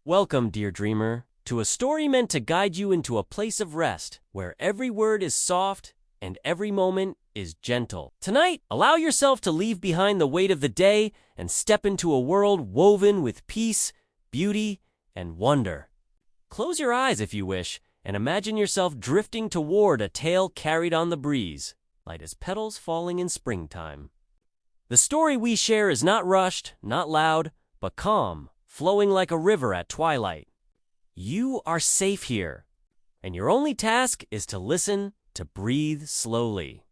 Welcome, dear dreamer, to a story meant to guide you into a place of rest, where every word is soft and every moment is gentle. Tonight, allow yourself to leave behind the weight of the day and step into a world woven with peace, beauty, and wonder. Close your eyes if you wish, and imagine yourself drifting toward a tale carried on the breeze, light as petals falling in springtime. The story we share is not rushed, not loud, but calm, flowing like a river at twilight. You are safe here, and your only task is to listen, to breathe slowly,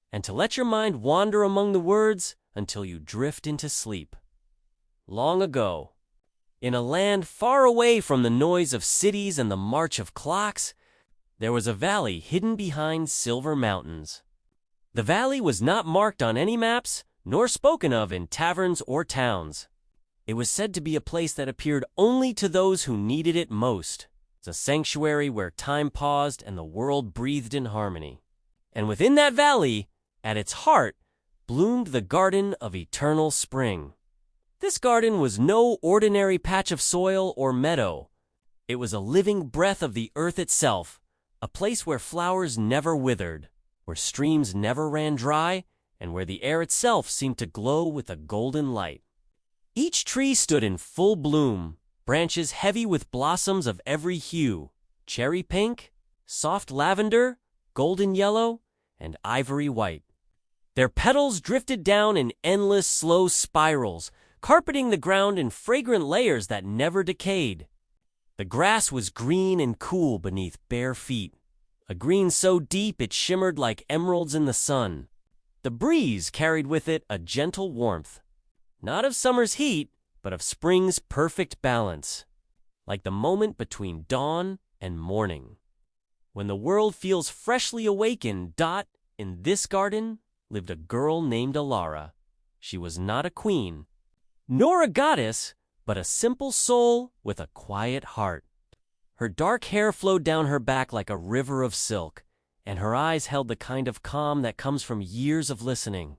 and to let your mind wander among the words until you drift into sleep. Long ago, in a land far away from the noise of cities and the march of clocks, there was a valley hidden behind silver mountains. The valley was not marked on any maps, nor spoken of in taverns or towns. It was said to be a place that appeared only to those who needed it most. It's a sanctuary where time paused and the world breathed in harmony. And within that valley, at its heart, bloomed the Garden of Eternal Spring. This garden was no ordinary patch of soil or meadow. It was a living breath of the earth itself, a place where flowers never withered, where streams never ran dry, and where the air itself seemed to glow with a golden light. Each tree stood in full bloom, branches heavy with blossoms of every hue, cherry pink, soft lavender, golden yellow, and ivory white. Their petals drifted down in endless slow spirals, carpeting the ground in fragrant layers that never decayed. The grass was green and cool beneath bare feet, a green so deep it shimmered like emeralds in the sun. The breeze carried with it a gentle warmth, not of summer's heat, but of spring's perfect balance, like the moment between dawn and morning. When the world feels freshly awakened, in this garden lived a girl named Alara. She was not a queen, nor a goddess, but a simple soul with a quiet heart. Her dark hair flowed down her back like a river of silk, and her eyes held the kind of calm that comes from years of listening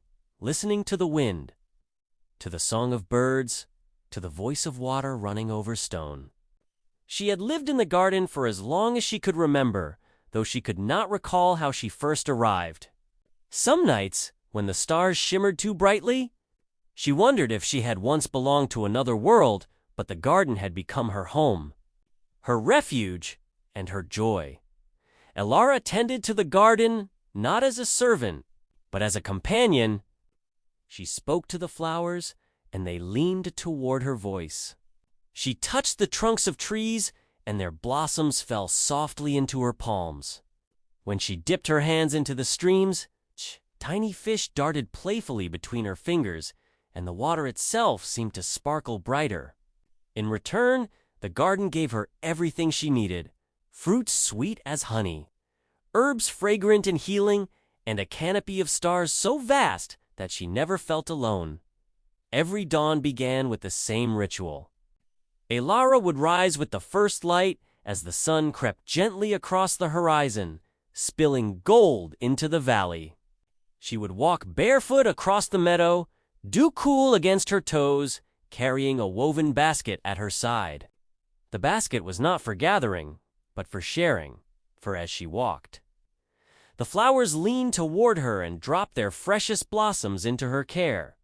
to the wind, to the song of birds, to the voice of water running over stone. She had lived in the garden for as long as she could remember, though she could not recall how she first arrived. Some nights, when the stars shimmered too brightly, she wondered if she had once belonged to another world, but the garden had become her home, her refuge, and her joy. Alara tended to the garden not as a servant, but as a companion. She spoke to the flowers, and they leaned toward her voice. She touched the trunks of trees, and their blossoms fell softly into her palms. When she dipped her hands into the streams, tiny fish darted playfully between her fingers, and the water itself seemed to sparkle brighter. In return, the garden gave her everything she needed: fruits sweet as honey, herbs fragrant and healing, and a canopy of stars so vast that she never felt alone. Every dawn began with the same ritual. Alara would rise with the first light as the sun crept gently across the horizon, spilling gold into the valley. She would walk barefoot across the meadow, dew cool against her toes, carrying a woven basket at her side. The basket was not for gathering, but for sharing, for as she walked, the flowers leaned toward her and dropped their freshest blossoms into her care.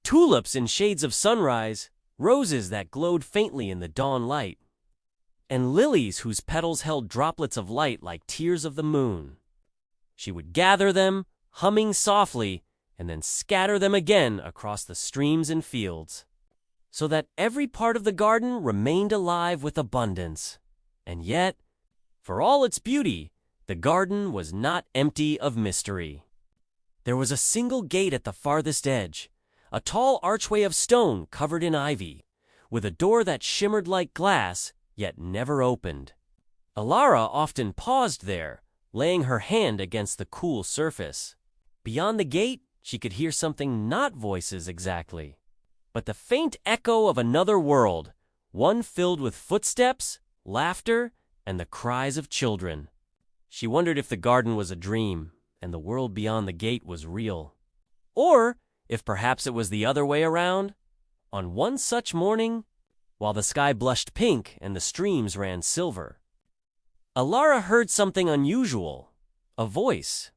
Tulips in shades of sunrise, roses that glowed faintly in the dawn light, and lilies whose petals held droplets of light like tears of the moon. She would gather them, humming softly, and then scatter them again across the streams and fields, so that every part of the garden remained alive with abundance. And yet, for all its beauty, the garden was not empty of mystery. There was a single gate at the farthest edge, a tall archway of stone covered in ivy, with a door that shimmered like glass, yet never opened. Alara often paused there, laying her hand against the cool surface. Beyond the gate, she could hear something, not voices exactly, but the faint echo of another world, one filled with footsteps, laughter, and the cries of children. She wondered if the garden was a dream, and the world beyond the gate was real. Or if perhaps it was the other way around. On one such morning, while the sky blushed pink and the streams ran silver. Alara heard something unusual, a voice.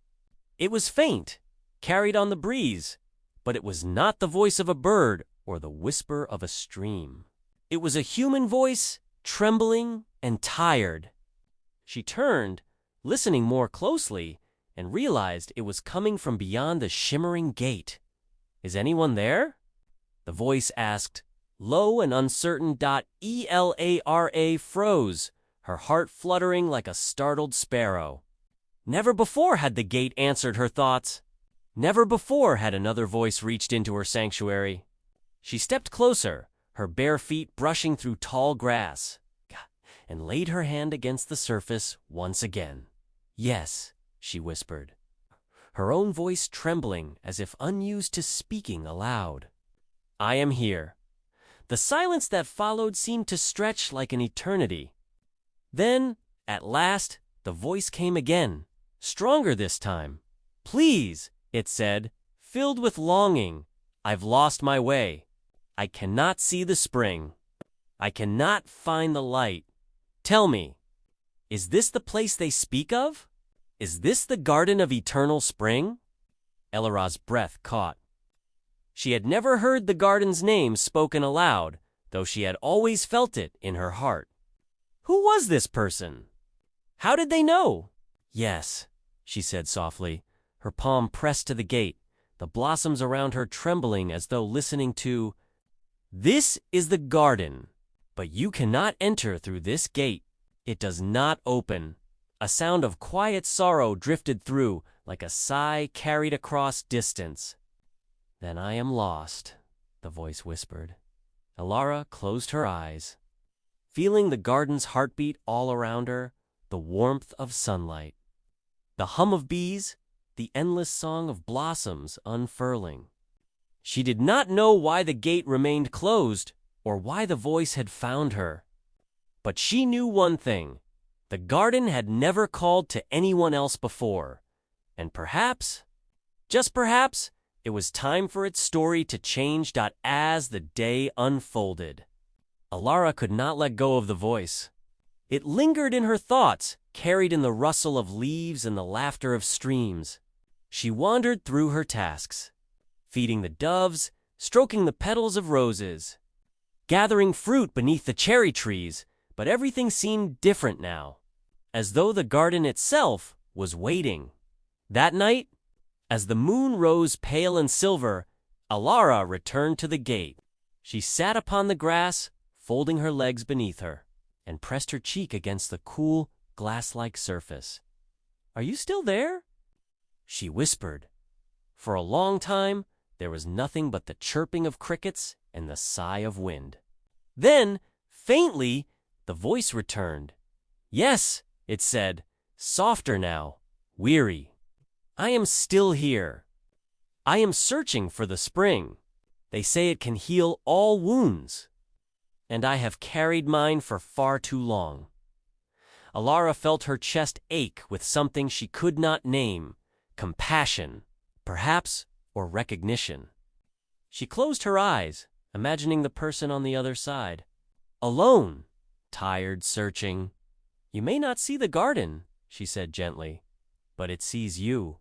It was faint, carried on the breeze, but it was not the voice of a bird or the whisper of a stream. It was a human voice, trembling and tired. She turned, listening more closely, and realized it was coming from beyond the shimmering gate. "Is anyone there?" the voice asked, low and uncertain. Elara froze, her heart fluttering like a startled sparrow. Never before had the gate answered her thoughts. Never before had another voice reached into her sanctuary. She stepped closer, her bare feet brushing through tall grass, and laid her hand against the surface once again. "Yes," she whispered, her own voice trembling as if unused to speaking aloud. "I am here." The silence that followed seemed to stretch like an eternity. Then, at last, the voice came again, stronger this time. "Please," it said, filled with longing, "I've lost my way. I cannot see the spring. I cannot find the light. Tell me, is this the place they speak of? Is this the garden of eternal spring?" Elara's breath caught. She had never heard the garden's name spoken aloud, though she had always felt it in her heart. Who was this person? How did they know? "Yes," she said softly, her palm pressed to the gate, the blossoms around her trembling as though listening to, "This is the garden, but you cannot enter through this gate. It does not open." A sound of quiet sorrow drifted through, like a sigh carried across distance. "Then I am lost," the voice whispered. Alara closed her eyes, feeling the garden's heartbeat all around her, the warmth of sunlight, the hum of bees, the endless song of blossoms unfurling. She did not know why the gate remained closed or why the voice had found her. But she knew one thing. The garden had never called to anyone else before. And perhaps, just perhaps, it was time for its story to change. As the day unfolded, Alara could not let go of the voice. It lingered in her thoughts, carried in the rustle of leaves and the laughter of streams. She wandered through her tasks, feeding the doves, stroking the petals of roses, gathering fruit beneath the cherry trees, but everything seemed different now, as though the garden itself was waiting. That night, as the moon rose pale and silver, Alara returned to the gate. She sat upon the grass, folding her legs beneath her, and pressed her cheek against the cool, glass-like surface. "Are you still there?" she whispered. For a long time, there was nothing but the chirping of crickets and the sigh of wind. Then, faintly, the voice returned. "Yes," it said, softer now, weary. "I am still here. I am searching for the spring. They say it can heal all wounds. And I have carried mine for far too long." Alara felt her chest ache with something she could not name, compassion, perhaps, or recognition. She closed her eyes, imagining the person on the other side. Alone, tired, searching. "You may not see the garden," she said gently, "but it sees you.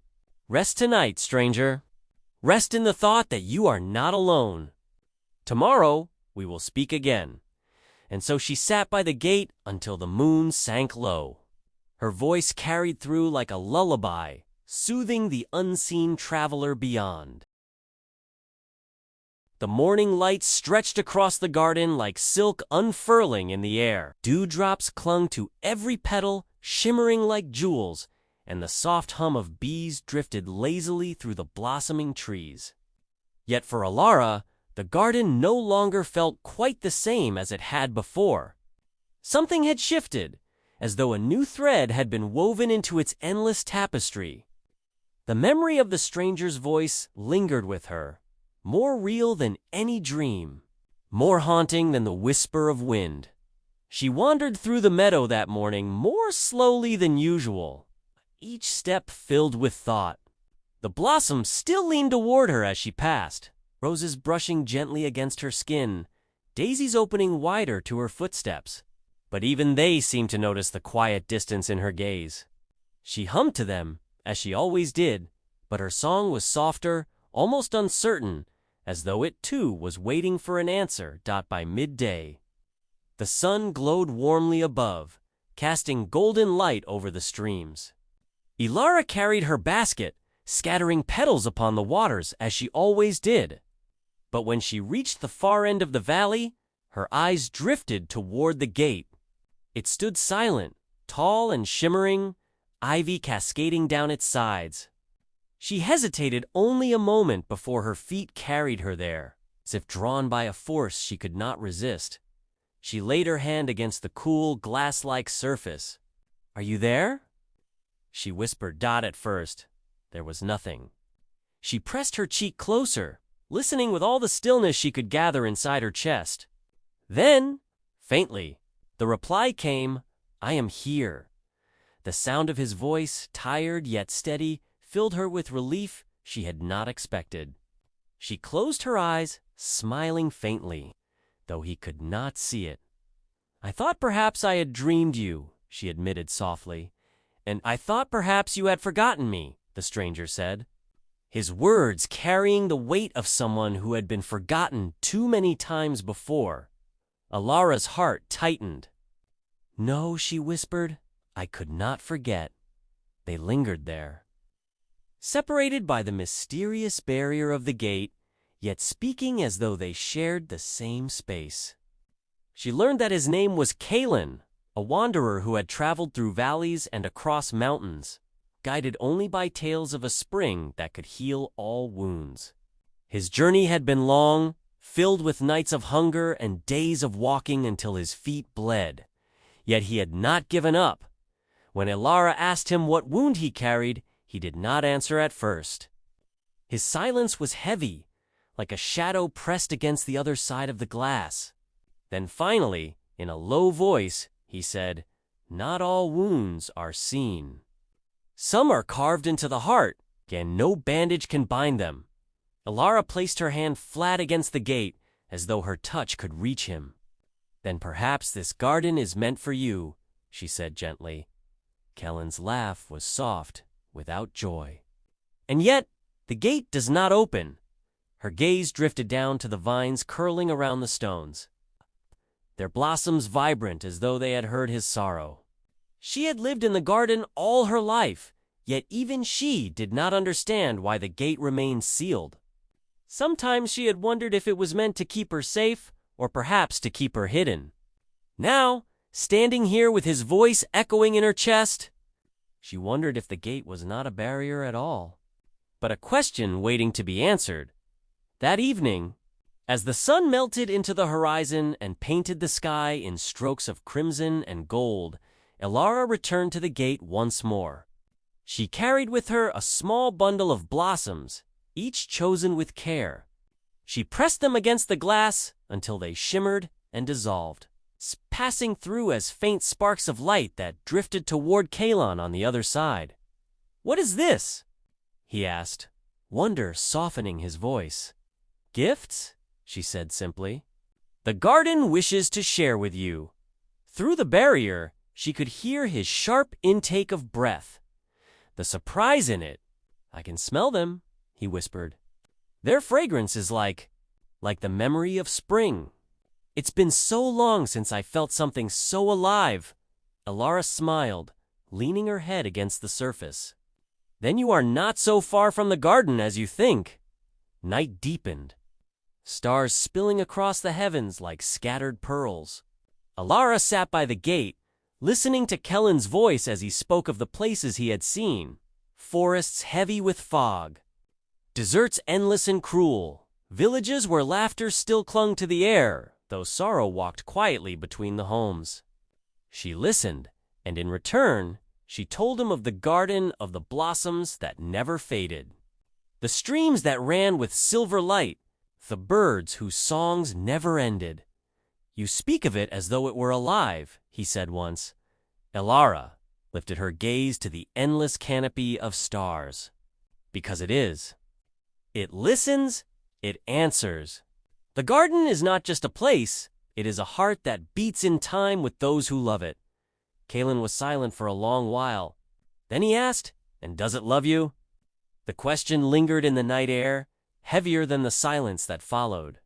Rest tonight, stranger. Rest in the thought that you are not alone. Tomorrow we will speak again." And so she sat by the gate until the moon sank low. Her voice carried through like a lullaby, soothing the unseen traveler beyond. The morning light stretched across the garden like silk unfurling in the air. Dewdrops clung to every petal, shimmering like jewels, and the soft hum of bees drifted lazily through the blossoming trees. Yet for Alara, the garden no longer felt quite the same as it had before. Something had shifted, as though a new thread had been woven into its endless tapestry. The memory of the stranger's voice lingered with her, more real than any dream, more haunting than the whisper of wind. She wandered through the meadow that morning more slowly than usual, each step filled with thought. The blossoms still leaned toward her as she passed, roses brushing gently against her skin, daisies opening wider to her footsteps. But even they seemed to notice the quiet distance in her gaze. She hummed to them, as she always did, but her song was softer, almost uncertain, as though it too was waiting for an answer. By midday, the sun glowed warmly above, casting golden light over the streams. Elara carried her basket, scattering petals upon the waters as she always did. But when she reached the far end of the valley, her eyes drifted toward the gate. It stood silent, tall and shimmering, ivy cascading down its sides. She hesitated only a moment before her feet carried her there, as if drawn by a force she could not resist. She laid her hand against the cool, glass-like surface. "Are you there?" she whispered. At first, there was nothing. She pressed her cheek closer, listening with all the stillness she could gather inside her chest. Then, faintly, the reply came, "I am here." The sound of his voice, tired yet steady, filled her with relief she had not expected. She closed her eyes, smiling faintly, though he could not see it. "I thought perhaps I had dreamed you," she admitted softly. "And I thought perhaps you had forgotten me," the stranger said, his words carrying the weight of someone who had been forgotten too many times before. Elara's heart tightened. "No," she whispered, "I could not forget." They lingered there, separated by the mysterious barrier of the gate, yet speaking as though they shared the same space. She learned that his name was Kalen, a wanderer who had traveled through valleys and across mountains, guided only by tales of a spring that could heal all wounds. His journey had been long, filled with nights of hunger and days of walking until his feet bled. Yet he had not given up. When Elara asked him what wound he carried, he did not answer at first. His silence was heavy, like a shadow pressed against the other side of the glass. Then finally, in a low voice, he said, "Not all wounds are seen. Some are carved into the heart, and no bandage can bind them." Elara placed her hand flat against the gate, as though her touch could reach him. "Then perhaps this garden is meant for you," she said gently. Kellen's laugh was soft, without joy. "And yet, the gate does not open." Her gaze drifted down to the vines curling around the stones, their blossoms vibrant as though they had heard his sorrow. She had lived in the garden all her life, yet even she did not understand why the gate remained sealed. Sometimes she had wondered if it was meant to keep her safe, or perhaps to keep her hidden. Now, standing here with his voice echoing in her chest, she wondered if the gate was not a barrier at all, but a question waiting to be answered. That evening, as the sun melted into the horizon and painted the sky in strokes of crimson and gold, Elara returned to the gate once more. She carried with her a small bundle of blossoms, each chosen with care. She pressed them against the glass until they shimmered and dissolved, passing through as faint sparks of light that drifted toward Kalon on the other side. "What is this?" he asked, wonder softening his voice. "Gifts?" she said simply. "The garden wishes to share with you." Through the barrier, she could hear his sharp intake of breath. The surprise in it. "I can smell them," he whispered. "Their fragrance is like the memory of spring. It's been so long since I felt something so alive." Elara smiled, leaning her head against the surface. "Then you are not so far from the garden as you think." Night deepened, stars spilling across the heavens like scattered pearls. Elara sat by the gate, listening to Kellen's voice as he spoke of the places he had seen. Forests heavy with fog, deserts endless and cruel, villages where laughter still clung to the air, though sorrow walked quietly between the homes. She listened, and in return, she told him of the garden of the blossoms that never faded, the streams that ran with silver light, the birds whose songs never ended. "You speak of it as though it were alive," he said once. Elara lifted her gaze to the endless canopy of stars. "Because it is. It listens, it answers. The garden is not just a place, it is a heart that beats in time with those who love it. Kalen was silent for a long while. Then he asked, "And does it love you?" The question lingered in the night air, heavier than the silence that followed.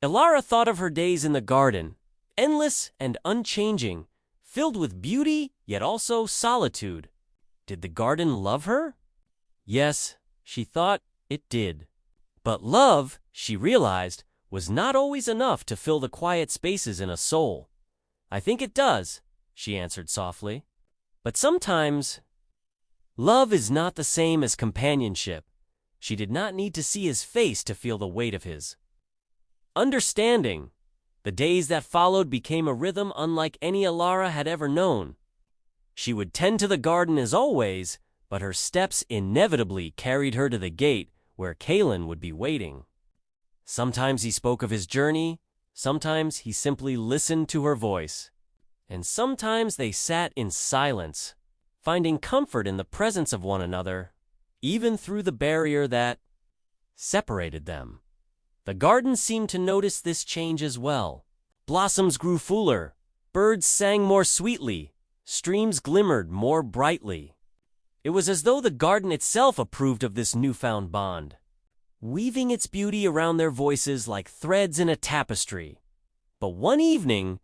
Ilara thought of her days in the garden, endless and unchanging, filled with beauty, yet also solitude. Did the garden love her? Yes, she thought it did. But love, she realized, was not always enough to fill the quiet spaces in a soul. "I think it does," she answered softly. "But sometimes, love is not the same as companionship." She did not need to see his face to feel the weight of his understanding. The days that followed became a rhythm unlike any Ilara had ever known. She would tend to the garden as always, but her steps inevitably carried her to the gate where Kalen would be waiting. Sometimes he spoke of his journey, sometimes he simply listened to her voice, and sometimes they sat in silence, finding comfort in the presence of one another, even through the barrier that separated them. The garden seemed to notice this change as well. Blossoms grew fuller, birds sang more sweetly, streams glimmered more brightly. It was as though the garden itself approved of this newfound bond, weaving its beauty around their voices like threads in a tapestry. But one evening,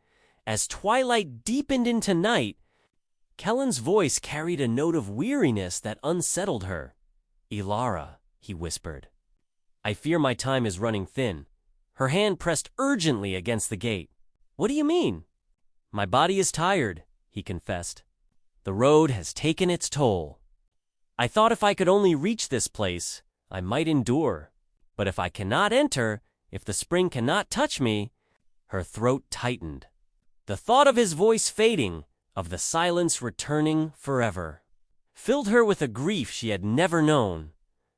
as twilight deepened into night, Kellen's voice carried a note of weariness that unsettled her. "Ilara," he whispered, "I fear my time is running thin." Her hand pressed urgently against the gate. "What do you mean?" "My body is tired," he confessed. "The road has taken its toll. I thought if I could only reach this place, I might endure. But if I cannot enter, if the spring cannot touch me—" Her throat tightened. The thought of his voice fading, of the silence returning forever, filled her with a grief she had never known.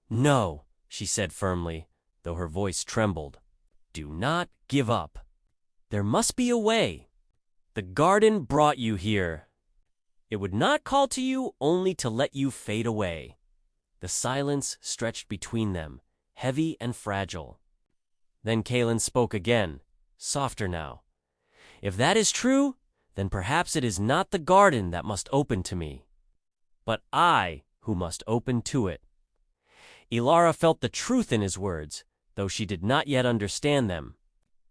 "No," she said firmly, though her voice trembled. "Do not give up. There must be a way. The garden brought you here. It would not call to you only to let you fade away." The silence stretched between them, heavy and fragile. Then Kalen spoke again, softer now. "If that is true, then perhaps it is not the garden that must open to me, but I who must open to it." Ilara felt the truth in his words, though she did not yet understand them.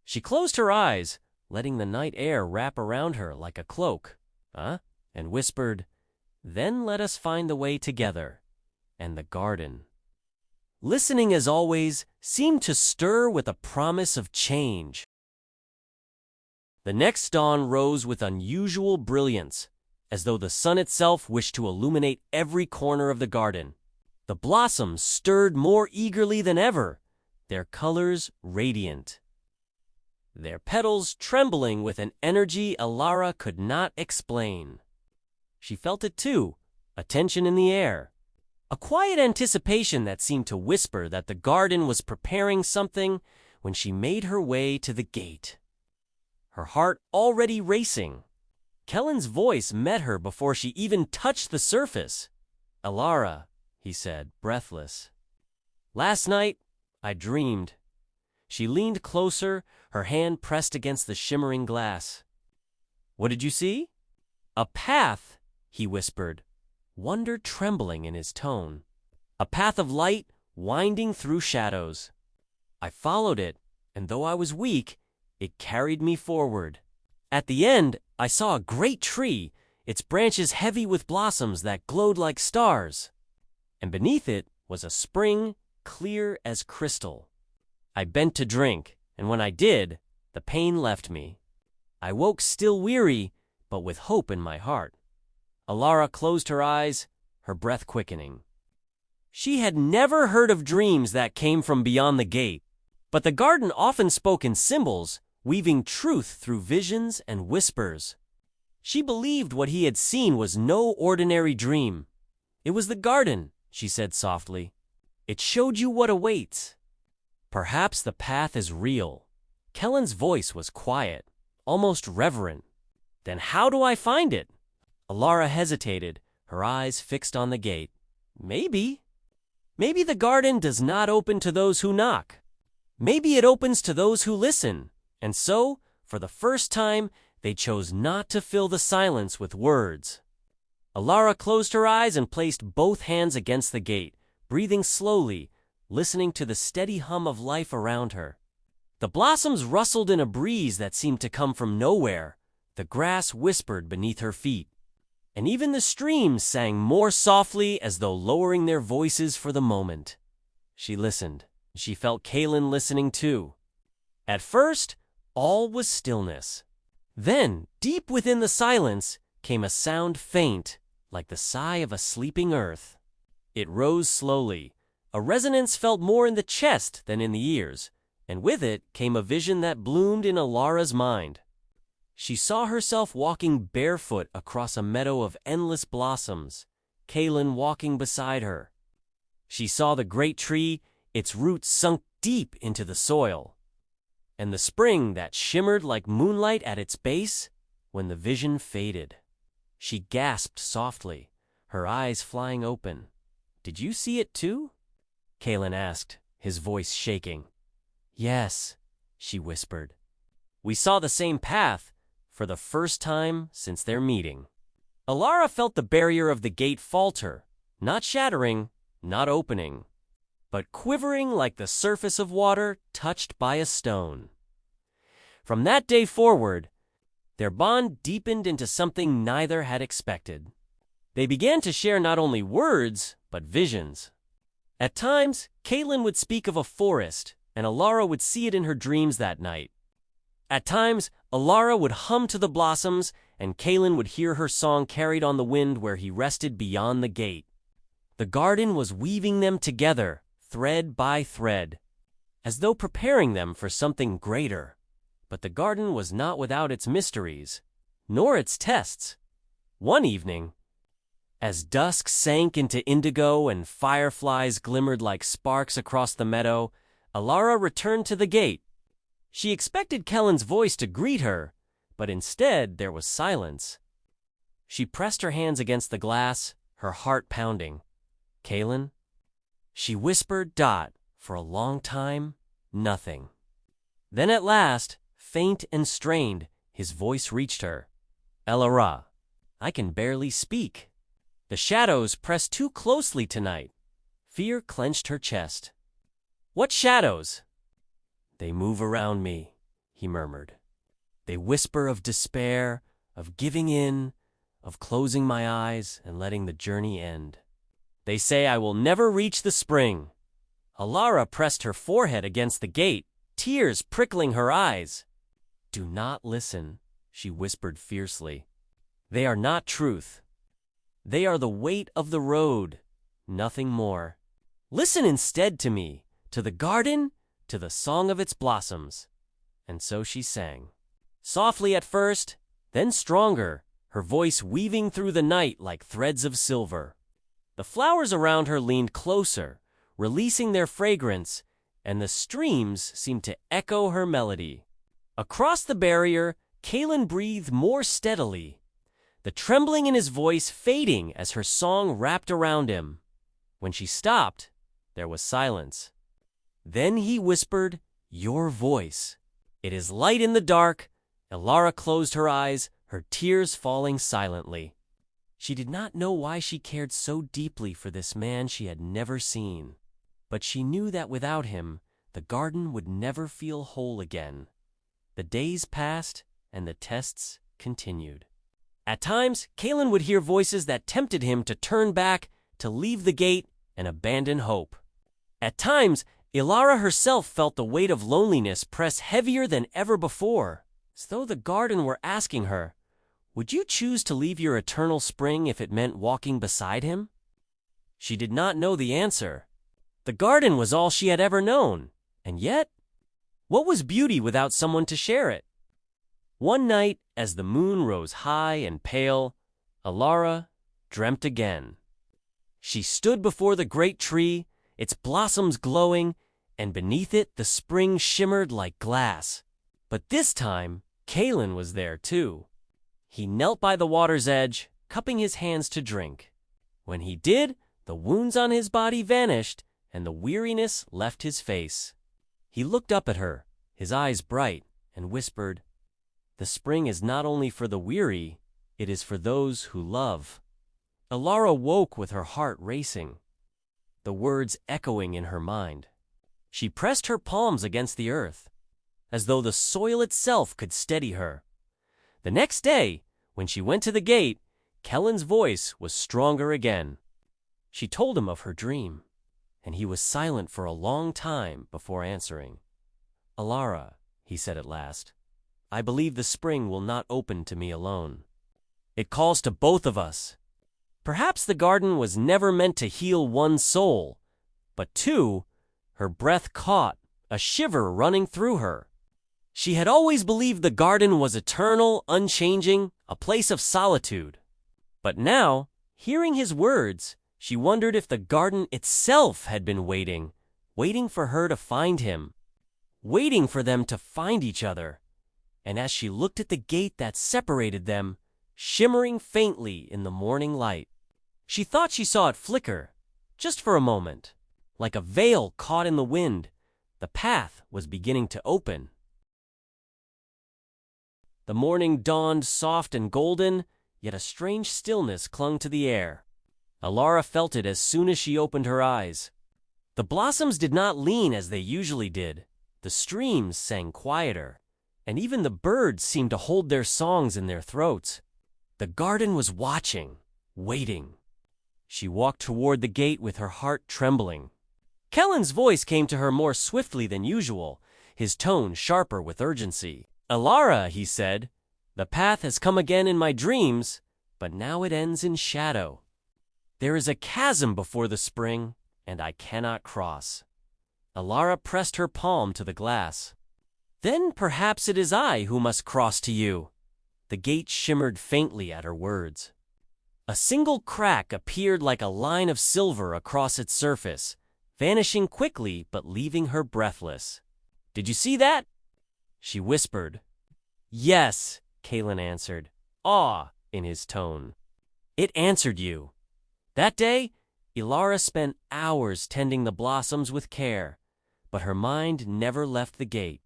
She closed her eyes, letting the night air wrap around her like a cloak, and whispered, "Then let us find the way together." And the garden, listening as always, seemed to stir with a promise of change. The next dawn rose with unusual brilliance, as though the sun itself wished to illuminate every corner of the garden. The blossoms stirred more eagerly than ever, their colors radiant, their petals trembling with an energy Ilara could not explain. She felt it too, a tension in the air, a quiet anticipation that seemed to whisper that the garden was preparing something when she made her way to the gate, her heart already racing. Kellen's voice met her before she even touched the surface. "Ilara," he said, breathless. "Last night, I dreamed." She leaned closer, her hand pressed against the shimmering glass. "What did you see?" "A path," he whispered, wonder trembling in his tone. "A path of light winding through shadows. I followed it, and though I was weak, it carried me forward. At the end, I saw a great tree, its branches heavy with blossoms that glowed like stars. And beneath it was a spring clear as crystal. I bent to drink, and when I did, the pain left me. I woke still weary, but with hope in my heart." Ilara closed her eyes, her breath quickening. She had never heard of dreams that came from beyond the gate, but the garden often spoke in symbols, weaving truth through visions and whispers. She believed what he had seen was no ordinary dream. "It was the garden," she said softly. "It showed you what awaits. Perhaps the path is real." Kellen's voice was quiet, almost reverent. "Then how do I find it?" Ilara hesitated, her eyes fixed on the gate. Maybe the garden does not open to those who knock. Maybe it opens to those who listen. And so, for the first time, they chose not to fill the silence with words. Alara closed her eyes and placed both hands against the gate, breathing slowly, listening to the steady hum of life around her. The blossoms rustled in a breeze that seemed to come from nowhere. The grass whispered beneath her feet. And even the streams sang more softly as though lowering their voices for the moment. She listened. She felt Kaylin listening too. At first, all was stillness. Then, deep within the silence, came a sound faint, like the sigh of a sleeping earth. It rose slowly. A resonance felt more in the chest than in the ears, and with it came a vision that bloomed in Alara's mind. She saw herself walking barefoot across a meadow of endless blossoms, Kaylin walking beside her. She saw the great tree, its roots sunk deep into the soil, and the spring that shimmered like moonlight at its base. When the vision faded, she gasped softly, her eyes flying open. "Did you see it too?" Kaylin asked, his voice shaking. "Yes," she whispered. "We saw the same path for the first time since their meeting." Alara felt the barrier of the gate falter, not shattering, not opening, but quivering like the surface of water touched by a stone. From that day forward, their bond deepened into something neither had expected. They began to share not only words, but visions. At times, Kaylin would speak of a forest, and Alara would see it in her dreams that night. At times, Alara would hum to the blossoms, and Kaylin would hear her song carried on the wind where he rested beyond the gate. The garden was weaving them together, thread by thread, as though preparing them for something greater. But the garden was not without its mysteries, nor its tests. One evening, as dusk sank into indigo and fireflies glimmered like sparks across the meadow, Alara returned to the gate. She expected Kellen's voice to greet her, but instead there was silence. She pressed her hands against the glass, her heart pounding. "Kaylin?" She whispered, for a long time, nothing. Then at last, faint and strained, his voice reached her. "Alara, I can barely speak. The shadows press too closely tonight." Fear clenched her chest. "What shadows?" "They move around me," he murmured. "They whisper of despair, of giving in, of closing my eyes and letting the journey end. They say I will never reach the spring." Alara pressed her forehead against the gate, tears prickling her eyes. "Do not listen," she whispered fiercely. "They are not truth. They are the weight of the road, nothing more. Listen instead to me, to the garden, to the song of its blossoms." And so she sang. Softly at first, then stronger, her voice weaving through the night like threads of silver. The flowers around her leaned closer, releasing their fragrance, and the streams seemed to echo her melody. Across the barrier, Kaylin breathed more steadily, the trembling in his voice fading as her song wrapped around him. When she stopped, there was silence. Then he whispered, "Your voice. It is light in the dark." Alara closed her eyes, her tears falling silently. She did not know why she cared so deeply for this man she had never seen, but she knew that without him, the garden would never feel whole again. The days passed, and the tests continued. At times, Kaylin would hear voices that tempted him to turn back, to leave the gate, and abandon hope. At times, Alara herself felt the weight of loneliness press heavier than ever before, as though the garden were asking her, "Would you choose to leave your eternal spring if it meant walking beside him?" She did not know the answer. The garden was all she had ever known, and yet, what was beauty without someone to share it? One night, as the moon rose high and pale, Alara dreamt again. She stood before the great tree, its blossoms glowing, and beneath it the spring shimmered like glass. But this time, Kaylin was there too. He knelt by the water's edge, cupping his hands to drink. When he did, the wounds on his body vanished, and the weariness left his face. He looked up at her, his eyes bright, and whispered, "The spring is not only for the weary, it is for those who love." Alara woke with her heart racing, the words echoing in her mind. She pressed her palms against the earth, as though the soil itself could steady her. The next day, when she went to the gate, Kellen's voice was stronger again. She told him of her dream, and he was silent for a long time before answering. "Alara," he said at last, "I believe the spring will not open to me alone. It calls to both of us. Perhaps the garden was never meant to heal one soul, but two." Her breath caught, a shiver running through her. She had always believed the garden was eternal, unchanging, a place of solitude. But now, hearing his words, she wondered if the garden itself had been waiting for her to find him, waiting for them to find each other. And as she looked at the gate that separated them, shimmering faintly in the morning light, she thought she saw it flicker, just for a moment. Like a veil caught in the wind, the path was beginning to open. The morning dawned soft and golden, yet a strange stillness clung to the air. Alara felt it as soon as she opened her eyes. The blossoms did not lean as they usually did. The streams sang quieter, and even the birds seemed to hold their songs in their throats. The garden was watching, waiting. She walked toward the gate with her heart trembling. Kellen's voice came to her more swiftly than usual, his tone sharper with urgency. "Alara," he said, "the path has come again in my dreams, but now it ends in shadow. There is a chasm before the spring, and I cannot cross." Alara pressed her palm to the glass. "Then perhaps it is I who must cross to you." The gate shimmered faintly at her words. A single crack appeared like a line of silver across its surface, vanishing quickly but leaving her breathless. "Did you see that?" she whispered. "Yes," Kalen answered, awe in his tone. "It answered you." That day, Alara spent hours tending the blossoms with care, but her mind never left the gate.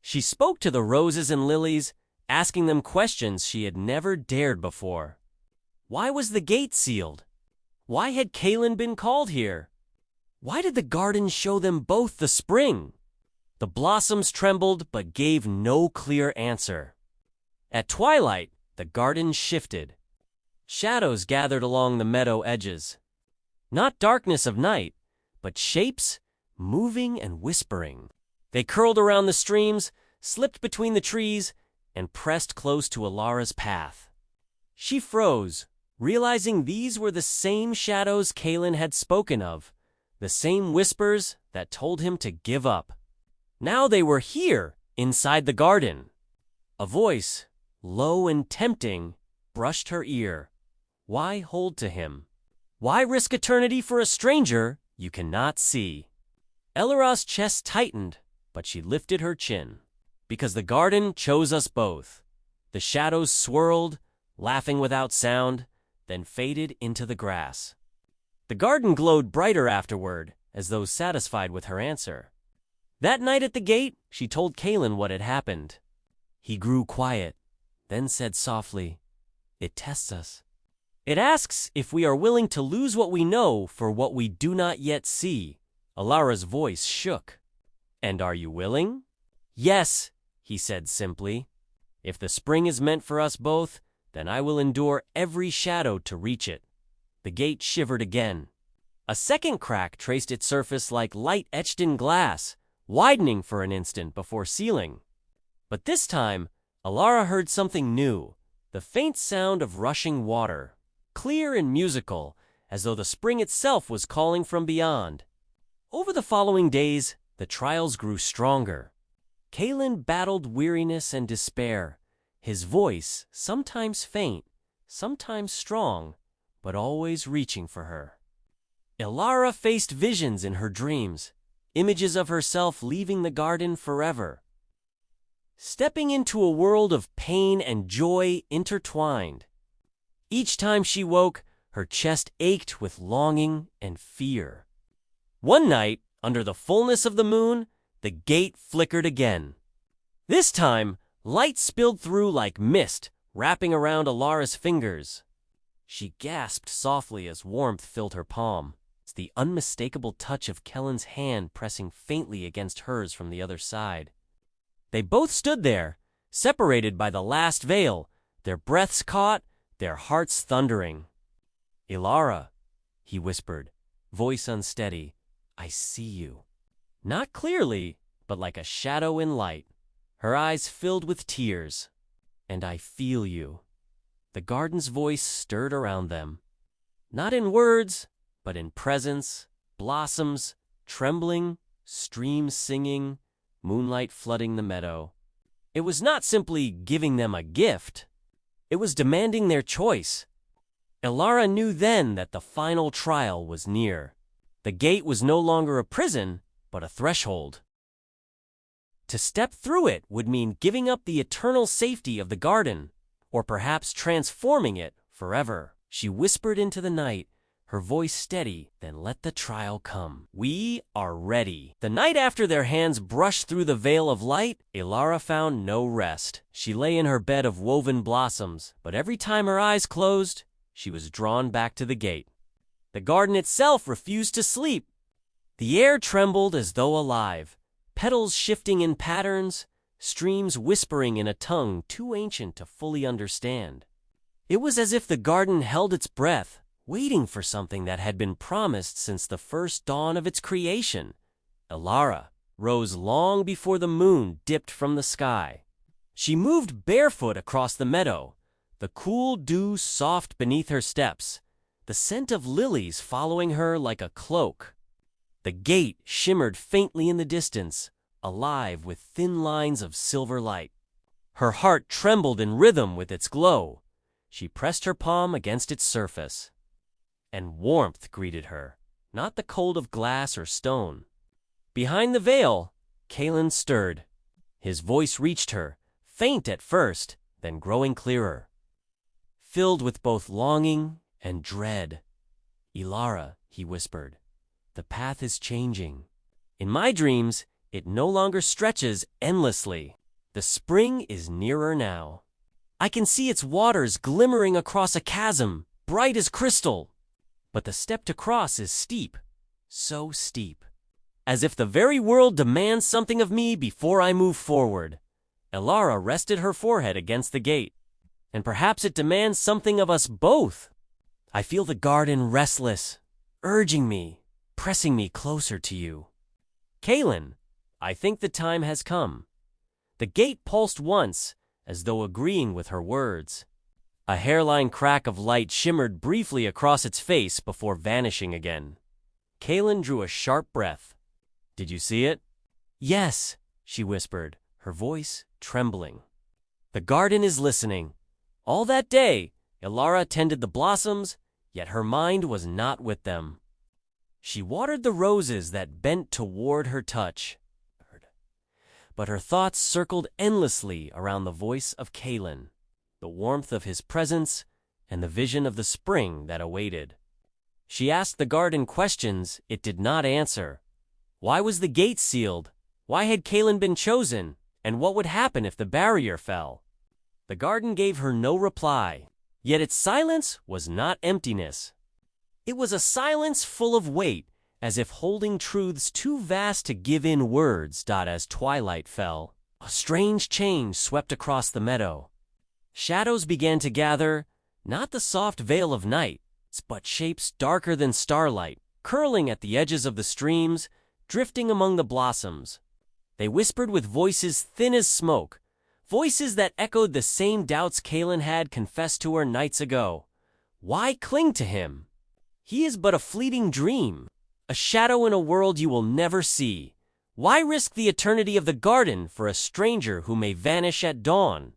She spoke to the roses and lilies, asking them questions she had never dared before. Why was the gate sealed? Why had Kalen been called here? Why did the garden show them both the spring? The blossoms trembled but gave no clear answer. At twilight, the garden shifted. Shadows gathered along the meadow edges. Not darkness of night, but shapes moving and whispering. They curled around the streams, slipped between the trees, and pressed close to Alara's path. She froze, realizing these were the same shadows Kalen had spoken of, the same whispers that told him to give up. Now they were here, inside the garden. A voice, low and tempting, brushed her ear. Why hold to him? Why risk eternity for a stranger you cannot see? Elara's chest tightened, but she lifted her chin. Because the garden chose us both. The shadows swirled, laughing without sound, then faded into the grass. The garden glowed brighter afterward, as though satisfied with her answer. That night at the gate, she told Kalen what had happened. He grew quiet, then said softly, "It tests us. It asks if we are willing to lose what we know for what we do not yet see." Alara's voice shook. "And are you willing?" "Yes," he said simply. "If the spring is meant for us both, then I will endure every shadow to reach it." The gate shivered again. A second crack traced its surface like light etched in glass, widening for an instant before sealing. But this time, Alara heard something new, the faint sound of rushing water, clear and musical, as though the spring itself was calling from beyond. Over the following days, the trials grew stronger. Kalen battled weariness and despair, his voice sometimes faint, sometimes strong, but always reaching for her. Alara faced visions in her dreams, images of herself leaving the garden forever, stepping into a world of pain and joy intertwined. Each time she woke, her chest ached with longing and fear. One night, under the fullness of the moon, the gate flickered again. This time, light spilled through like mist, wrapping around Alara's fingers. She gasped softly as warmth filled her palm. It's the unmistakable touch of Kellen's hand pressing faintly against hers from the other side. They both stood there, separated by the last veil, their breaths caught, their hearts thundering. "Ilara," he whispered, voice unsteady, "I see you." Not clearly, but like a shadow in light. Her eyes filled with tears. "And I feel you." The garden's voice stirred around them. Not in words, but in presence, blossoms trembling, streams singing, moonlight flooding the meadow. It was not simply giving them a gift. It was demanding their choice. Ilara knew then that the final trial was near. The gate was no longer a prison, but a threshold. To step through it would mean giving up the eternal safety of the garden, or perhaps transforming it forever. She whispered into the night, her voice steady, "Then let the trial come. We are ready." The night after their hands brushed through the veil of light, Ilara found no rest. She lay in her bed of woven blossoms, but every time her eyes closed, she was drawn back to the gate. The garden itself refused to sleep. The air trembled as though alive, petals shifting in patterns, streams whispering in a tongue too ancient to fully understand. It was as if the garden held its breath, waiting for something that had been promised since the first dawn of its creation. Ilara rose long before the moon dipped from the sky. She moved barefoot across the meadow, the cool dew soft beneath her steps, the scent of lilies following her like a cloak. The gate shimmered faintly in the distance, alive with thin lines of silver light. Her heart trembled in rhythm with its glow. She pressed her palm against its surface. And warmth greeted her, not the cold of glass or stone. Behind the veil, Kalen stirred. His voice reached her, faint at first, then growing clearer, filled with both longing and dread. "Ilara," he whispered, "the path is changing. In my dreams, it no longer stretches endlessly. The spring is nearer now. I can see its waters glimmering across a chasm, bright as crystal. But the step to cross is steep, so steep. As if the very world demands something of me before I move forward." Ilara rested her forehead against the gate. "And perhaps it demands something of us both. I feel the garden restless, urging me, pressing me closer to you. Kalen, I think the time has come." The gate pulsed once, as though agreeing with her words. A hairline crack of light shimmered briefly across its face before vanishing again. Kalen drew a sharp breath. "Did you see it?" "Yes," she whispered, her voice trembling. "The garden is listening." All that day, Ilara tended the blossoms, yet her mind was not with them. She watered the roses that bent toward her touch, but her thoughts circled endlessly around the voice of Kalen, the warmth of his presence, and the vision of the spring that awaited. She asked the garden questions it did not answer. Why was the gate sealed? Why had Kalen been chosen? And what would happen if the barrier fell? The garden gave her no reply, yet its silence was not emptiness. It was a silence full of weight, as if holding truths too vast to give in words. As twilight fell, a strange change swept across the meadow. Shadows began to gather, not the soft veil of night, but shapes darker than starlight, curling at the edges of the streams, drifting among the blossoms. They whispered with voices thin as smoke, voices that echoed the same doubts Kalen had confessed to her nights ago. Why cling to him? He is but a fleeting dream, a shadow in a world you will never see. Why risk the eternity of the garden for a stranger who may vanish at dawn?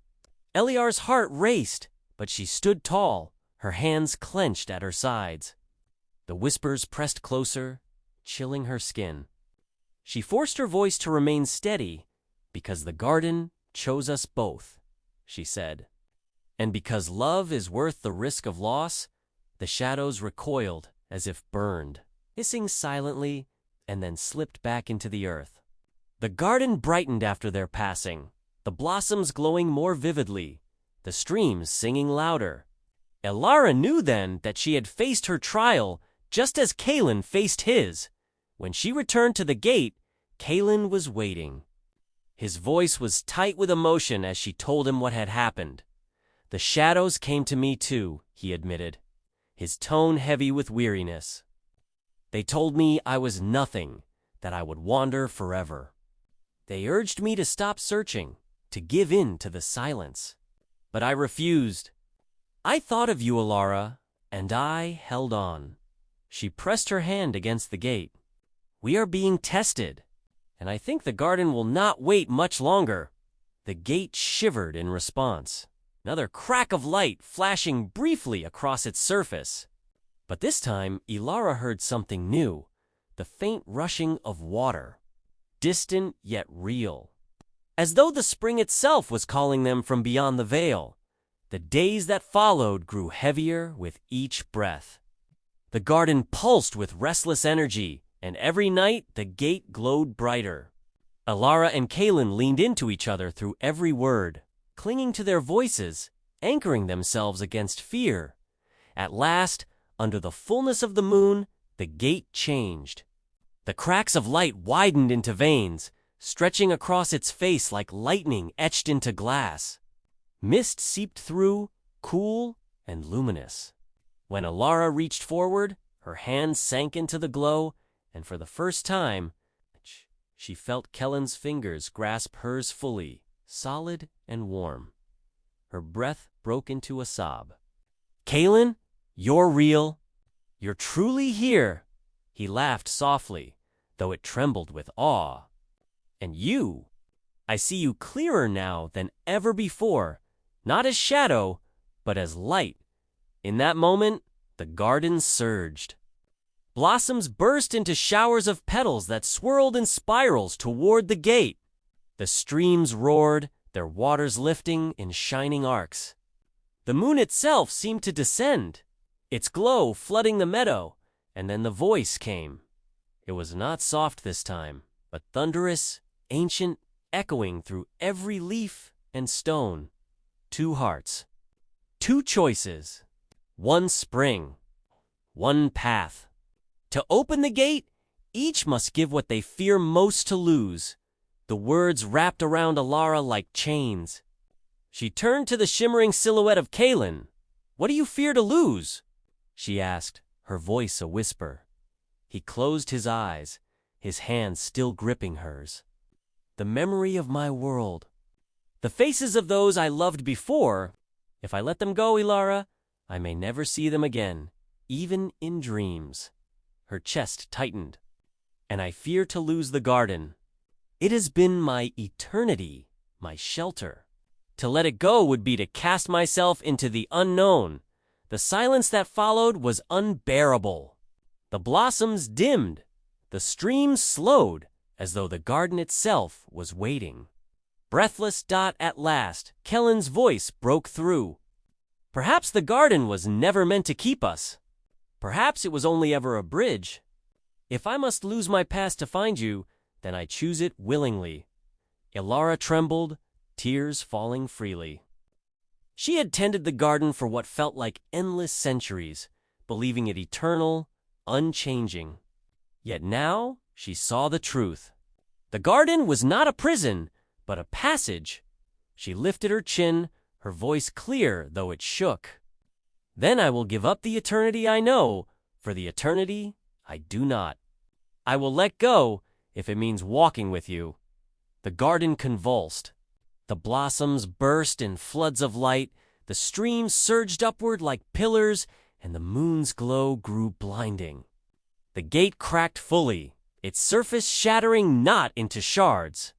Eliar's heart raced, but she stood tall, her hands clenched at her sides. The whispers pressed closer, chilling her skin. She forced her voice to remain steady, "Because the garden chose us both," she said. "And because love is worth the risk of loss." The shadows recoiled as if burned, hissing silently, and then slipped back into the earth. The garden brightened after their passing, the blossoms glowing more vividly, the streams singing louder. Elara knew then that she had faced her trial just as Kalen faced his. When she returned to the gate, Kalen was waiting. His voice was tight with emotion as she told him what had happened. "The shadows came to me too," he admitted, his tone heavy with weariness. "They told me I was nothing, that I would wander forever. They urged me to stop searching, to give in to the silence. But I refused. I thought of you, Elara, and I held on." She pressed her hand against the gate. "We are being tested, and I think the garden will not wait much longer." The gate shivered in response, another crack of light flashing briefly across its surface. But this time, Elara heard something new, the faint rushing of water, distant yet real, as though the spring itself was calling them from beyond the veil. The days that followed grew heavier with each breath. The garden pulsed with restless energy, and every night the gate glowed brighter. Elara and Kalen leaned into each other through every word, clinging to their voices, anchoring themselves against fear. At last, under the fullness of the moon, the gate changed. The cracks of light widened into veins, stretching across its face like lightning etched into glass. Mist seeped through, cool and luminous. When Elara reached forward, her hand sank into the glow, and for the first time, she felt Kellen's fingers grasp hers fully, solid and warm. Her breath broke into a sob. "Kalen, you're real. You're truly here." He laughed softly, though it trembled with awe. "And you, I see you clearer now than ever before, not as shadow, but as light." In that moment, the garden surged. Blossoms burst into showers of petals that swirled in spirals toward the gate. The streams roared, their waters lifting in shining arcs. The moon itself seemed to descend, its glow flooding the meadow, and then the voice came. It was not soft this time, but thunderous, ancient, echoing through every leaf and stone. 2 hearts, 2 choices, 1 spring, 1 path. To open the gate, each must give what they fear most to lose. The words wrapped around Elara like chains. She turned to the shimmering silhouette of Kalen. "What do you fear to lose?" she asked, her voice a whisper. He closed his eyes, his hand still gripping hers. "The memory of my world. The faces of those I loved before. If I let them go, Elara, I may never see them again, even in dreams." Her chest tightened. "And I fear to lose the garden. It has been my eternity, my shelter. To let it go would be to cast myself into the unknown." The silence that followed was unbearable. The blossoms dimmed. The streams slowed, as though the garden itself was waiting. Breathless, at last, Kellen's voice broke through. "Perhaps the garden was never meant to keep us. Perhaps it was only ever a bridge. If I must lose my past to find you, then I choose it willingly." Elara trembled, tears falling freely. She had tended the garden for what felt like endless centuries, believing it eternal, unchanging. Yet now she saw the truth. The garden was not a prison, but a passage. She lifted her chin, her voice clear though it shook. "Then I will give up the eternity I know, for the eternity I do not. I will let go if it means walking with you." The garden convulsed. The blossoms burst in floods of light, the streams surged upward like pillars, and the moon's glow grew blinding. The gate cracked fully, its surface shattering not into shards,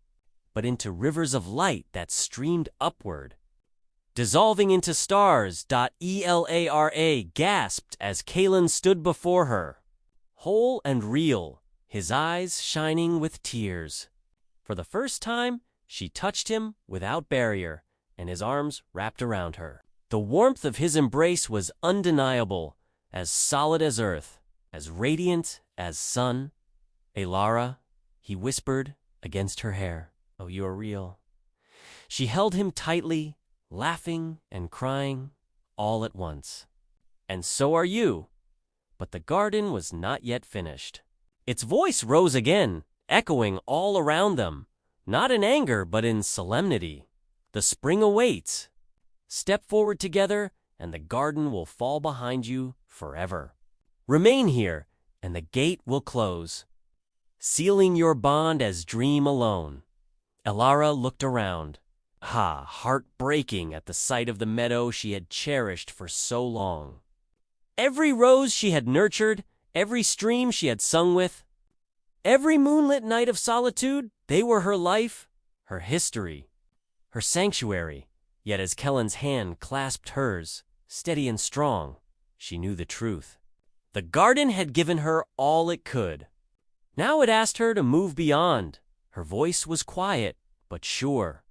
but into rivers of light that streamed upward. "Dissolving into stars." Elara gasped as Kalen stood before her, whole and real, his eyes shining with tears. For the first time, she touched him without barrier, and his arms wrapped around her. The warmth of his embrace was undeniable, as solid as earth, as radiant as sun. "Elara," he whispered, against her hair. Oh, you are real. She held him tightly, laughing and crying all at once. And so are you. But the garden was not yet finished. Its voice rose again, echoing all around them, not in anger but in solemnity. The spring awaits. Step forward together, and the garden will fall behind you forever. Remain here, and the gate will close, sealing your bond as dream alone. Elara looked around, heart-breaking at the sight of the meadow she had cherished for so long. Every rose she had nurtured, every stream she had sung with, every moonlit night of solitude, they were her life, her history, her sanctuary. Yet as Kellen's hand clasped hers, steady and strong, she knew the truth. The garden had given her all it could. Now it asked her to move beyond. Her voice was quiet, but sure.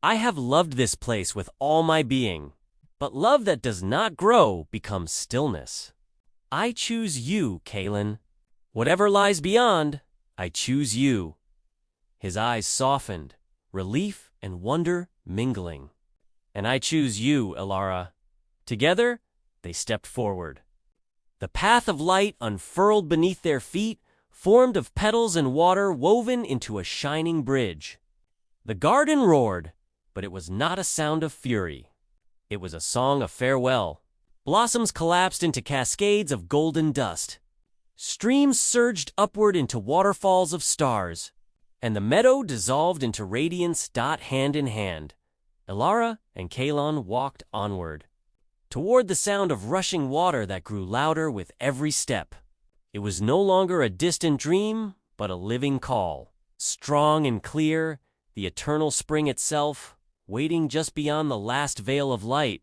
I have loved this place with all my being, but love that does not grow becomes stillness. I choose you, Kalen. Whatever lies beyond, I choose you. His eyes softened, relief and wonder mingling. And I choose you, Elara. Together, they stepped forward. The path of light unfurled beneath their feet, formed of petals and water woven into a shining bridge. The garden roared, but it was not a sound of fury. It was a song of farewell. Blossoms collapsed into cascades of golden dust. Streams surged upward into waterfalls of stars, and the meadow dissolved into radiance hand in hand. Elara and Kalon walked onward, toward the sound of rushing water that grew louder with every step. It was no longer a distant dream, but a living call, strong and clear, the eternal spring itself, waiting just beyond the last veil of light.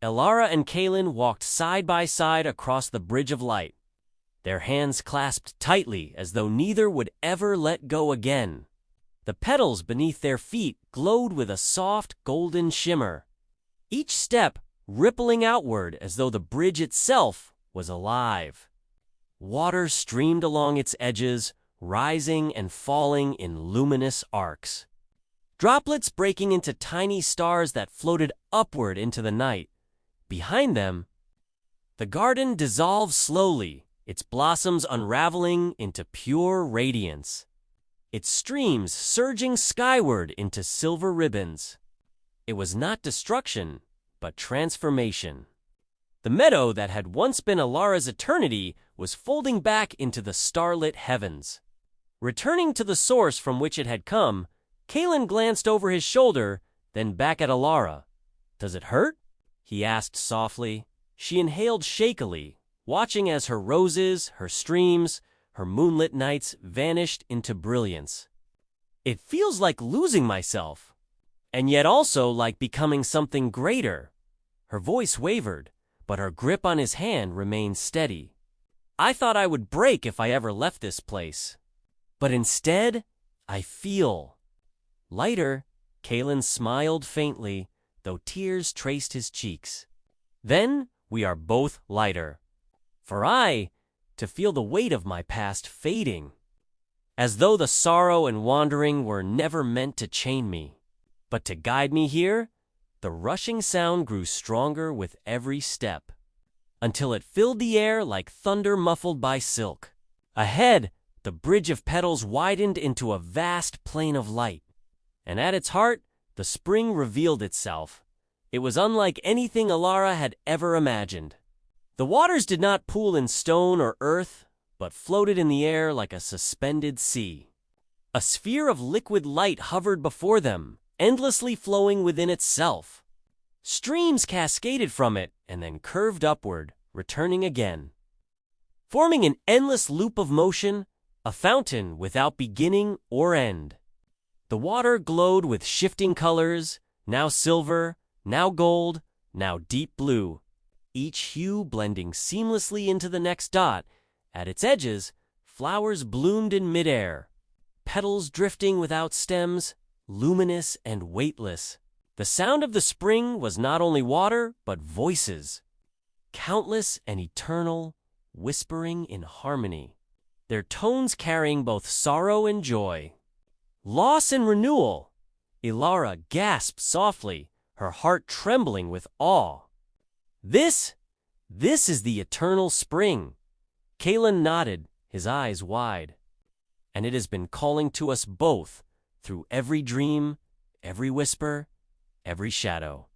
Elara and Kalon walked side by side across the bridge of light, their hands clasped tightly as though neither would ever let go again. The petals beneath their feet glowed with a soft golden shimmer, each step rippling outward as though the bridge itself was alive. Water streamed along its edges, rising and falling in luminous arcs, droplets breaking into tiny stars that floated upward into the night. Behind them, the garden dissolved slowly, its blossoms unraveling into pure radiance, its streams surging skyward into silver ribbons. It was not destruction, but transformation. The meadow that had once been Elara's eternity was folding back into the starlit heavens. Returning to the source from which it had come, Kalon glanced over his shoulder, then back at Elara. "Does it hurt?" he asked softly. She inhaled shakily, watching as her roses, her streams, her moonlit nights vanished into brilliance. "It feels like losing myself, and yet also like becoming something greater." Her voice wavered, but her grip on his hand remained steady. "I thought I would break if I ever left this place. But instead, I feel." Lighter, Kalon smiled faintly, though tears traced his cheeks. "Then we are both lighter. For to feel the weight of my past fading, as though the sorrow and wandering were never meant to chain me, but to guide me here." The rushing sound grew stronger with every step, until it filled the air like thunder muffled by silk. Ahead, the bridge of petals widened into a vast plain of light, and at its heart, the spring revealed itself. It was unlike anything Elara had ever imagined. The waters did not pool in stone or earth, but floated in the air like a suspended sea. A sphere of liquid light hovered before them, endlessly flowing within itself. Streams cascaded from it and then curved upward, returning again, forming an endless loop of motion, a fountain without beginning or end. The water glowed with shifting colors, now silver, now gold, now deep blue, each hue blending seamlessly into the next dot. At its edges, flowers bloomed in midair, petals drifting without stems, luminous and weightless. The sound of the spring was not only water, but voices, countless and eternal, whispering in harmony. their tones carrying both sorrow and joy. Loss and renewal. Elara gasped softly, her heart trembling with awe. This is the eternal spring. Kalen nodded, his eyes wide. And it has been calling to us both through every dream, every whisper, every shadow.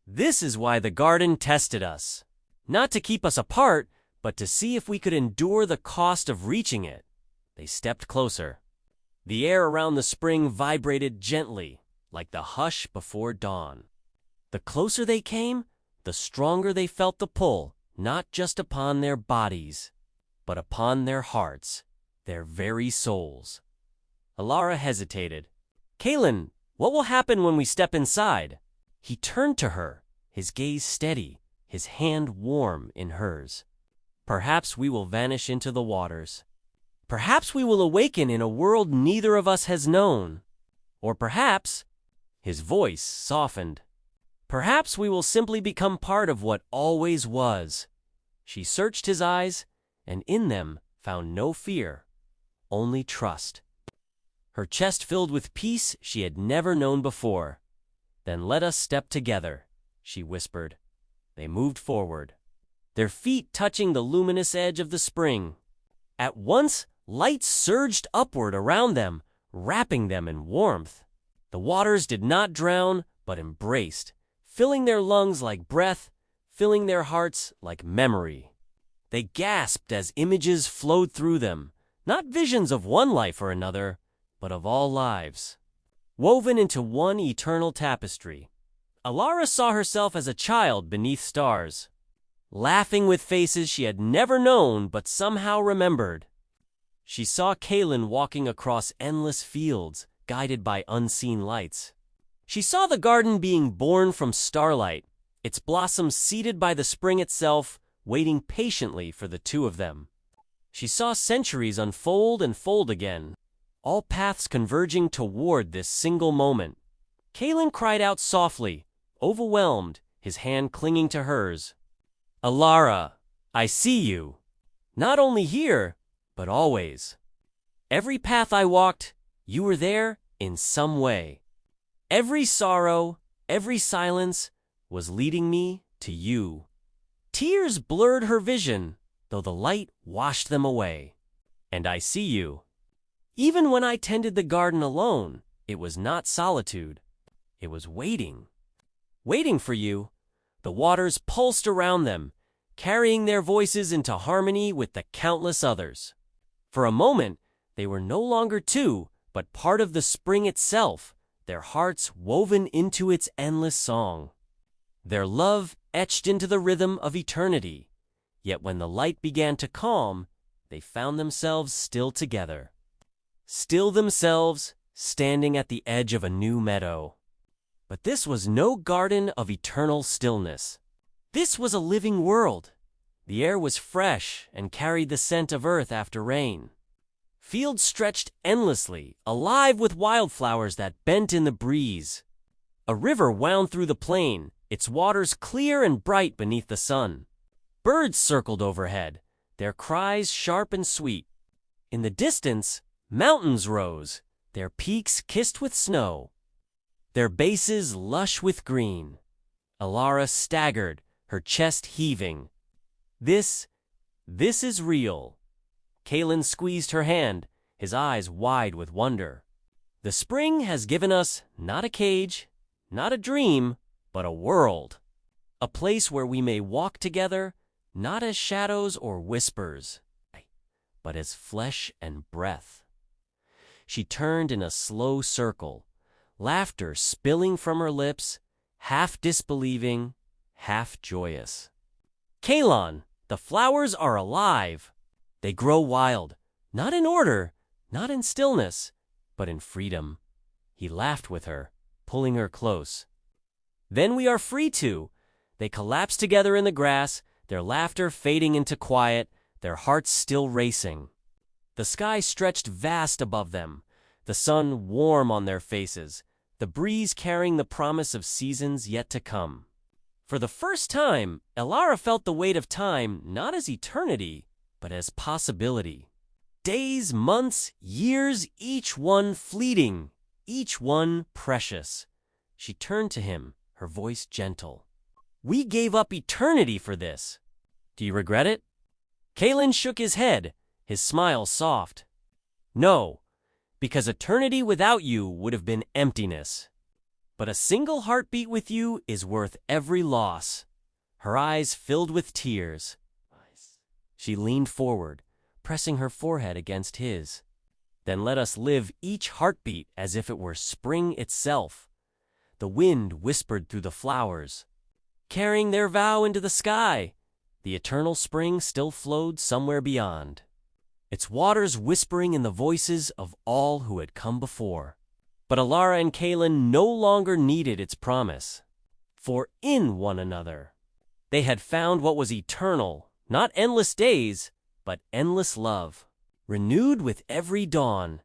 This is why the garden tested us. Not to keep us apart, but to see if we could endure the cost of reaching it. They stepped closer. The air around the spring vibrated gently, like the hush before dawn. The closer they came, the stronger they felt the pull, not just upon their bodies, but upon their hearts, their very souls. Elara hesitated. Kalen, what will happen when we step inside? He turned to her, his gaze steady, his hand warm in hers. Perhaps we will vanish into the waters. Perhaps we will awaken in a world neither of us has known. Or perhaps, his voice softened, perhaps we will simply become part of what always was. She searched his eyes, and in them found no fear, only trust. Her chest filled with peace she had never known before. Then let us step together, she whispered. They moved forward, their feet touching the luminous edge of the spring. At once, light surged upward around them, wrapping them in warmth. The waters did not drown, but embraced, filling their lungs like breath, filling their hearts like memory. They gasped as images flowed through them, not visions of one life or another, but of all lives, woven into one eternal tapestry. Elara saw herself as a child beneath stars, laughing with faces she had never known but somehow remembered. She saw Kalen walking across endless fields, guided by unseen lights. She saw the garden being born from starlight, its blossoms seated by the spring itself, waiting patiently for the two of them. She saw centuries unfold and fold again, all paths converging toward this single moment. Kalen cried out softly, overwhelmed, his hand clinging to hers. Elara, I see you. Not only here, but always. Every path I walked, you were there in some way. Every sorrow, every silence was leading me to you. Tears blurred her vision, though the light washed them away. And I see you. Even when I tended the garden alone, it was not solitude. It was waiting. Waiting for you. The waters pulsed around them, carrying their voices into harmony with the countless others. For a moment, they were no longer two, but part of the spring itself, their hearts woven into its endless song. Their love etched into the rhythm of eternity. Yet when the light began to calm, they found themselves still together. Still themselves, standing at the edge of a new meadow. But this was no garden of eternal stillness. This was a living world. The air was fresh and carried the scent of earth after rain. Fields stretched endlessly, alive with wildflowers that bent in the breeze. A river wound through the plain, its waters clear and bright beneath the sun. Birds circled overhead, their cries sharp and sweet. In the distance, mountains rose, their peaks kissed with snow, their bases lush with green. Elara staggered, her chest heaving. This is real. Kalen squeezed her hand, his eyes wide with wonder. The spring has given us not a cage, not a dream, but a world. A place where we may walk together, not as shadows or whispers, but as flesh and breath. She turned in a slow circle, laughter spilling from her lips, half disbelieving, half joyous. Kalon, the flowers are alive. They grow wild, not in order, not in stillness, but in freedom. He laughed with her, pulling her close. Then we are free to. They collapse together in the grass, their laughter fading into quiet, their hearts still racing. The sky stretched vast above them, the sun warm on their faces, the breeze carrying the promise of seasons yet to come. For the first time, Elara felt the weight of time not as eternity, but as possibility. Days, months, years, each one fleeting, each one precious. She turned to him, her voice gentle. We gave up eternity for this. Do you regret it? Kalen shook his head, his smile soft. No, because eternity without you would have been emptiness. But a single heartbeat with you is worth every loss. Her eyes filled with tears. She leaned forward, pressing her forehead against his. Then let us live each heartbeat as if it were spring itself. The wind whispered through the flowers, carrying their vow into the sky. The eternal spring still flowed somewhere beyond, its waters whispering in the voices of all who had come before. But Alara and Kalen no longer needed its promise, for in one another they had found what was eternal, not endless days, but endless love, renewed with every dawn.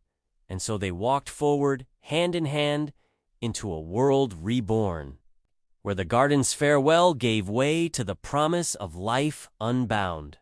And so they walked forward, hand in hand, into a world reborn, where the garden's farewell gave way to the promise of life unbound.